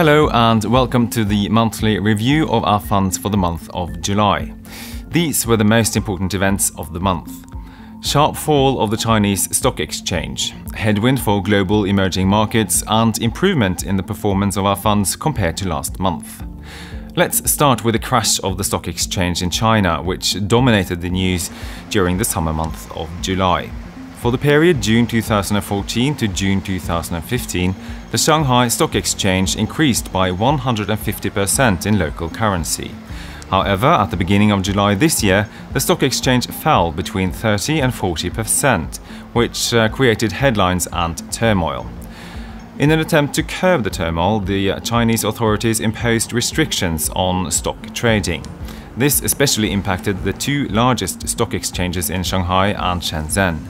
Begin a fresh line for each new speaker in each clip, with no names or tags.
Hello and welcome to the monthly review of our funds for the month of July. These were the most important events of the month. Sharp fall of the Chinese stock exchange, headwind for global emerging markets, and improvement in the performance of our funds compared to last month. Let's start with the crash of the stock exchange in China, which dominated the news during the summer month of July. For the period June 2014 to June 2015, the Shanghai Stock Exchange increased by 150% in local currency. However, at the beginning of July this year, the stock exchange fell between 30 and 40%, which created headlines and turmoil. In an attempt to curb the turmoil, the Chinese authorities imposed restrictions on stock trading. This especially impacted the two largest stock exchanges in Shanghai and Shenzhen.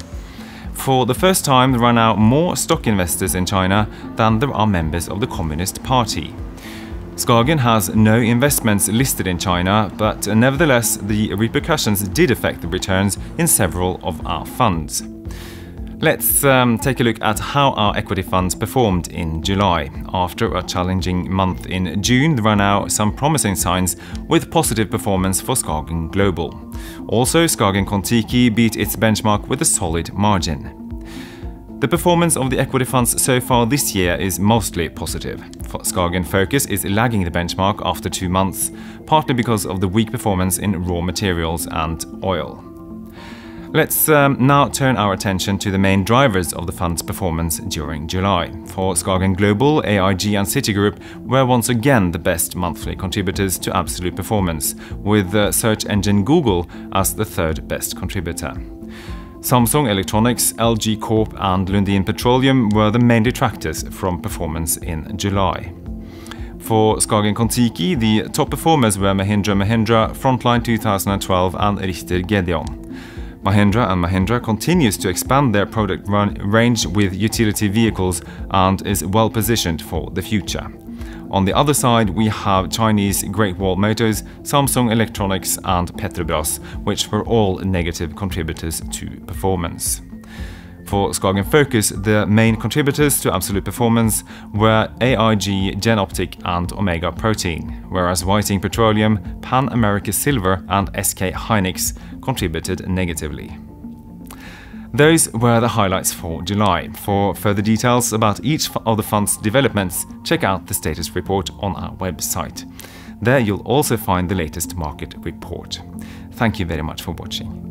For the first time, there are now more stock investors in China than there are members of the Communist Party. SKAGEN has no investments listed in China, but nevertheless, the repercussions did affect the returns in several of our funds. Let's take a look at how our equity funds performed in July. After a challenging month in June, there are now some promising signs with positive performance for SKAGEN Global. Also, SKAGEN Kon-Tiki beat its benchmark with a solid margin. The performance of the equity funds so far this year is mostly positive. SKAGEN Focus is lagging the benchmark after 2 months, partly because of the weak performance in raw materials and oil. Let's now turn our attention to the main drivers of the fund's performance during July. For SKAGEN Global, AIG and Citigroup were once again the best monthly contributors to absolute performance, with search engine Google as the third best contributor. Samsung Electronics, LG Corp and Lundin Petroleum were the main detractors from performance in July. For SKAGEN Kon-Tiki, the top performers were Mahindra & Mahindra, Frontline 2012 and Richter Gedeon. Mahindra & Mahindra continues to expand their product range with utility vehicles and is well positioned for the future. On the other side, we have Chinese Great Wall Motors, Samsung Electronics and Petrobras, which were all negative contributors to performance. For SKAGEN Focus, the main contributors to absolute performance were AIG, Genoptic and Omega Protein, whereas Whiting Petroleum, Pan America Silver and SK Hynix contributed negatively. Those were the highlights for July. For further details about each of the fund's developments, check out the status report on our website. There you'll also find the latest market report. Thank you very much for watching.